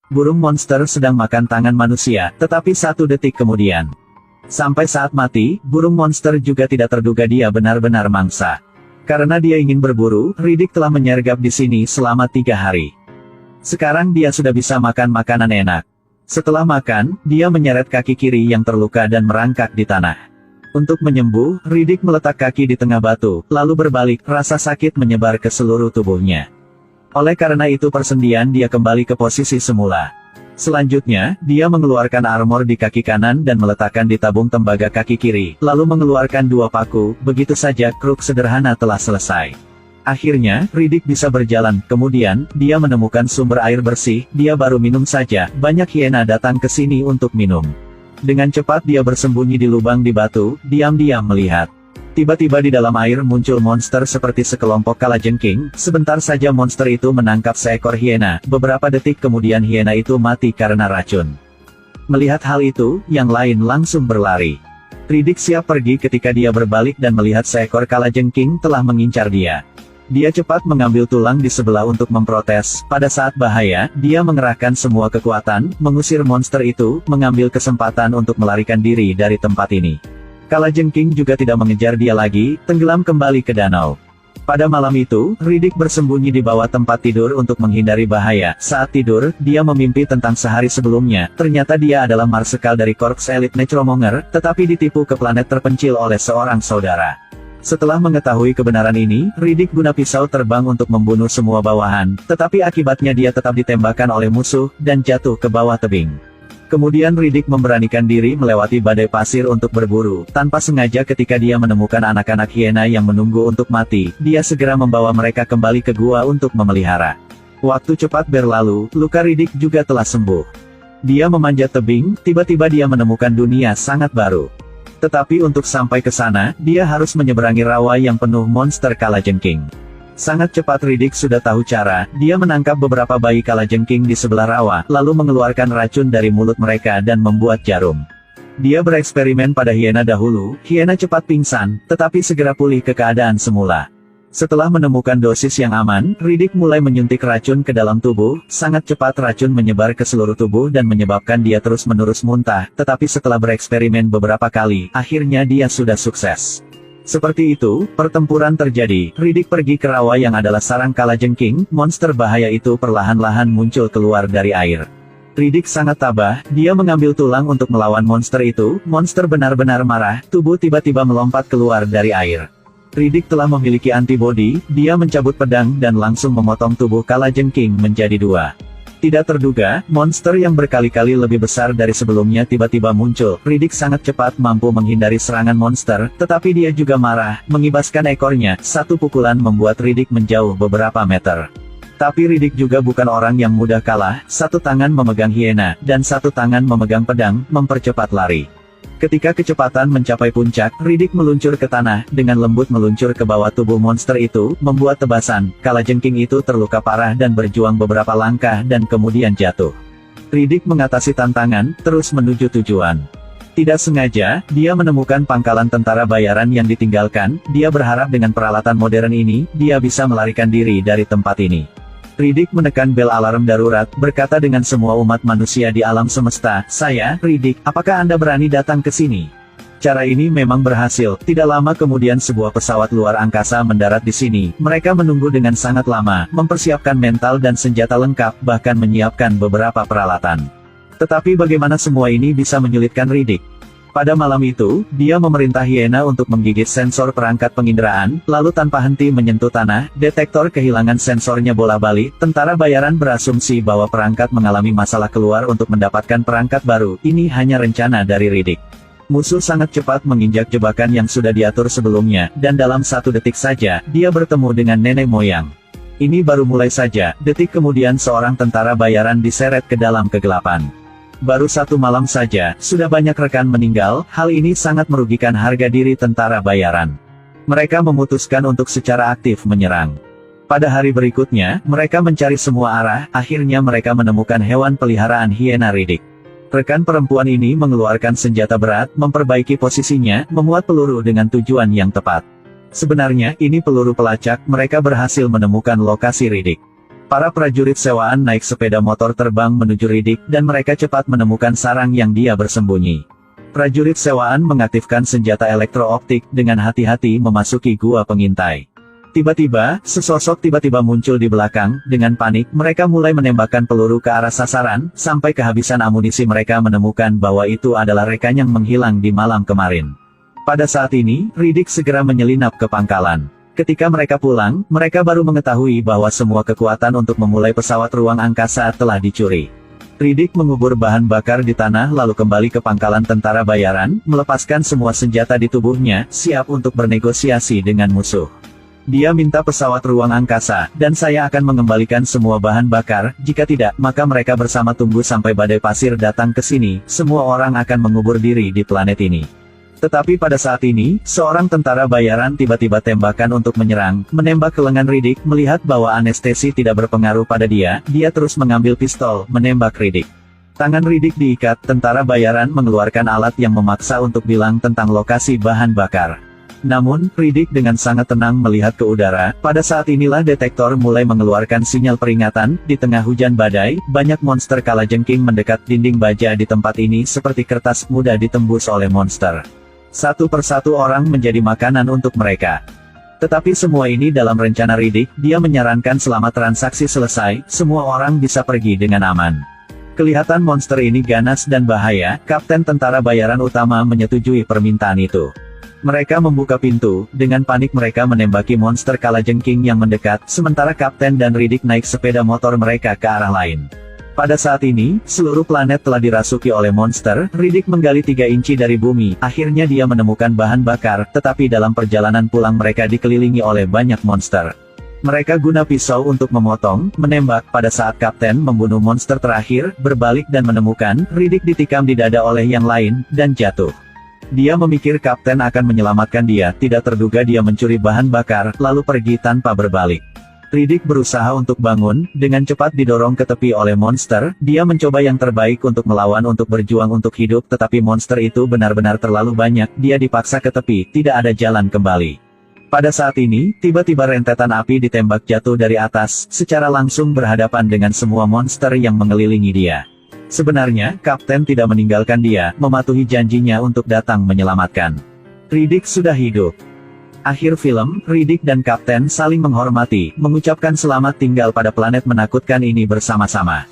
Burung monster sedang makan tangan manusia, tetapi 1 detik kemudian. Sampai saat mati, burung monster juga tidak terduga dia benar-benar mangsa. Karena dia ingin berburu, Riddick telah menyergap di sini selama 3 hari. Sekarang dia sudah bisa makan makanan enak. Setelah makan, dia menyeret kaki kiri yang terluka dan merangkak di tanah. Untuk menyembuh, Riddick meletak kaki di tengah batu, lalu berbalik, rasa sakit menyebar ke seluruh tubuhnya. Oleh karena itu persendian dia kembali ke posisi semula. Selanjutnya, dia mengeluarkan armor di kaki kanan dan meletakkan di tabung tembaga kaki kiri, lalu mengeluarkan 2 paku, begitu saja kruk sederhana telah selesai. Akhirnya, Riddick bisa berjalan, kemudian, dia menemukan sumber air bersih, dia baru minum saja, banyak hiena datang ke sini untuk minum. Dengan cepat dia bersembunyi di lubang di batu, diam-diam melihat. Tiba-tiba di dalam air muncul monster seperti sekelompok kalajengking, sebentar saja monster itu menangkap seekor hiena, beberapa detik kemudian hiena itu mati karena racun. Melihat hal itu, yang lain langsung berlari. Riddick siap pergi ketika dia berbalik dan melihat seekor kalajengking telah mengincar dia. Dia cepat mengambil tulang di sebelah untuk memprotes. Pada saat bahaya, dia mengerahkan semua kekuatan, mengusir monster itu, mengambil kesempatan untuk melarikan diri dari tempat ini. Kalajengking juga tidak mengejar dia lagi, tenggelam kembali ke danau. Pada malam itu, Riddick bersembunyi di bawah tempat tidur untuk menghindari bahaya. Saat tidur, dia memimpi tentang sehari sebelumnya. Ternyata dia adalah marsekal dari Korps Elit Necromonger, tetapi ditipu ke planet terpencil oleh seorang saudara. Setelah mengetahui kebenaran ini, Riddick guna pisau terbang untuk membunuh semua bawahan, tetapi akibatnya dia tetap ditembakkan oleh musuh, dan jatuh ke bawah tebing. Kemudian Riddick memberanikan diri melewati badai pasir untuk berburu, tanpa sengaja ketika dia menemukan anak-anak hiena yang menunggu untuk mati, dia segera membawa mereka kembali ke gua untuk memelihara. Waktu cepat berlalu, luka Riddick juga telah sembuh. Dia memanjat tebing, tiba-tiba dia menemukan dunia sangat baru. Tetapi untuk sampai ke sana, dia harus menyeberangi rawa yang penuh monster kalajengking. Sangat cepat Riddick sudah tahu cara, dia menangkap beberapa bayi kalajengking di sebelah rawa, lalu mengeluarkan racun dari mulut mereka dan membuat jarum. Dia bereksperimen pada hiena dahulu, hiena cepat pingsan, tetapi segera pulih ke keadaan semula. Setelah menemukan dosis yang aman, Riddick mulai menyuntik racun ke dalam tubuh, sangat cepat racun menyebar ke seluruh tubuh dan menyebabkan dia terus-menerus muntah, tetapi setelah bereksperimen beberapa kali, akhirnya dia sudah sukses. Seperti itu, pertempuran terjadi, Riddick pergi ke rawa yang adalah sarang kalajengking, monster bahaya itu perlahan-lahan muncul keluar dari air. Riddick sangat tabah, dia mengambil tulang untuk melawan monster itu, monster benar-benar marah, tubuh tiba-tiba melompat keluar dari air. Riddick telah memiliki antibodi, dia mencabut pedang dan langsung memotong tubuh kalajengking menjadi 2. Tidak terduga, monster yang berkali-kali lebih besar dari sebelumnya tiba-tiba muncul. Riddick sangat cepat mampu menghindari serangan monster, tetapi dia juga marah, mengibaskan ekornya, 1 pukulan membuat Riddick menjauh beberapa meter. Tapi Riddick juga bukan orang yang mudah kalah, 1 tangan memegang hiena, dan 1 tangan memegang pedang, mempercepat lari. Ketika kecepatan mencapai puncak, Riddick meluncur ke tanah, dengan lembut meluncur ke bawah tubuh monster itu, membuat tebasan, kalajengking itu terluka parah dan berjuang beberapa langkah dan kemudian jatuh. Riddick mengatasi tantangan, terus menuju tujuan. Tidak sengaja, dia menemukan pangkalan tentara bayaran yang ditinggalkan, dia berharap dengan peralatan modern ini, dia bisa melarikan diri dari tempat ini. Riddick menekan bel alarm darurat, berkata dengan semua umat manusia di alam semesta, "Saya, Riddick, apakah Anda berani datang ke sini?" Cara ini memang berhasil, tidak lama kemudian sebuah pesawat luar angkasa mendarat di sini, mereka menunggu dengan sangat lama, mempersiapkan mental dan senjata lengkap, bahkan menyiapkan beberapa peralatan. Tetapi bagaimana semua ini bisa menyulitkan Riddick? Pada malam itu, dia memerintah hiena untuk menggigit sensor perangkat penginderaan, lalu tanpa henti menyentuh tanah, detektor kehilangan sensornya bola-balik, tentara bayaran berasumsi bahwa perangkat mengalami masalah keluar untuk mendapatkan perangkat baru, ini hanya rencana dari Riddick. Musuh sangat cepat menginjak jebakan yang sudah diatur sebelumnya, dan dalam 1 detik saja, dia bertemu dengan nenek moyang. Ini baru mulai saja, detik kemudian seorang tentara bayaran diseret ke dalam kegelapan. Baru 1 malam saja, sudah banyak rekan meninggal, hal ini sangat merugikan harga diri tentara bayaran. Mereka memutuskan untuk secara aktif menyerang. Pada hari berikutnya, mereka mencari semua arah, akhirnya mereka menemukan hewan peliharaan hiena Riddick. Rekan perempuan ini mengeluarkan senjata berat, memperbaiki posisinya, memuat peluru dengan tujuan yang tepat. Sebenarnya, ini peluru pelacak, mereka berhasil menemukan lokasi Riddick. Para prajurit sewaan naik sepeda motor terbang menuju Riddick dan mereka cepat menemukan sarang yang dia bersembunyi. Prajurit sewaan mengaktifkan senjata elektro-optik dengan hati-hati memasuki gua pengintai. Tiba-tiba, sesosok tiba-tiba muncul di belakang. Dengan panik, mereka mulai menembakkan peluru ke arah sasaran, sampai kehabisan amunisi. Mereka menemukan bahwa itu adalah rekan yang menghilang di malam kemarin. Pada saat ini, Riddick segera menyelinap ke pangkalan. Ketika mereka pulang, mereka baru mengetahui bahwa semua kekuatan untuk memulai pesawat ruang angkasa telah dicuri. Riddick mengubur bahan bakar di tanah lalu kembali ke pangkalan tentara bayaran, melepaskan semua senjata di tubuhnya, siap untuk bernegosiasi dengan musuh. Dia minta pesawat ruang angkasa, dan saya akan mengembalikan semua bahan bakar. Jika tidak, maka mereka bersama tunggu sampai badai pasir datang ke sini. Semua orang akan mengubur diri di planet ini. Tetapi pada saat ini, seorang tentara bayaran tiba-tiba tembakan untuk menyerang, menembak ke lengan Riddick. Melihat bahwa anestesi tidak berpengaruh pada dia, dia terus mengambil pistol, menembak Riddick. Tangan Riddick diikat. Tentara bayaran mengeluarkan alat yang memaksa untuk bilang tentang lokasi bahan bakar. Namun, Riddick dengan sangat tenang melihat ke udara. Pada saat inilah detektor mulai mengeluarkan sinyal peringatan. Di tengah hujan badai, banyak monster kalajengking mendekat. Dinding baja di tempat ini seperti kertas, mudah ditembus oleh monster. Satu persatu orang menjadi makanan untuk mereka. Tetapi semua ini dalam rencana Riddick. Dia menyarankan selama transaksi selesai, semua orang bisa pergi dengan aman. Kelihatan monster ini ganas dan bahaya. Kapten tentara bayaran utama menyetujui permintaan itu. Mereka membuka pintu. Dengan panik mereka menembaki monster kalajengking yang mendekat, sementara Kapten dan Riddick naik sepeda motor mereka ke arah lain. Pada saat ini, seluruh planet telah dirasuki oleh monster. Riddick menggali 3 inci dari bumi. Akhirnya dia menemukan bahan bakar, tetapi dalam perjalanan pulang mereka dikelilingi oleh banyak monster. Mereka guna pisau untuk memotong, menembak. Pada saat Kapten membunuh monster terakhir, berbalik dan menemukan Riddick ditikam di dada oleh yang lain, dan jatuh. Dia memikir Kapten akan menyelamatkan dia. Tidak terduga dia mencuri bahan bakar, lalu pergi tanpa berbalik. Riddick berusaha untuk bangun, dengan cepat didorong ke tepi oleh monster. Dia mencoba yang terbaik untuk melawan, untuk berjuang untuk hidup, tetapi monster itu benar-benar terlalu banyak. Dia dipaksa ke tepi, tidak ada jalan kembali. Pada saat ini, tiba-tiba rentetan api ditembak jatuh dari atas, secara langsung berhadapan dengan semua monster yang mengelilingi dia. Sebenarnya, Kapten tidak meninggalkan dia, mematuhi janjinya untuk datang menyelamatkan. Riddick sudah hidup. Akhir film, Riddick dan Kapten saling menghormati, mengucapkan selamat tinggal pada planet menakutkan ini bersama-sama.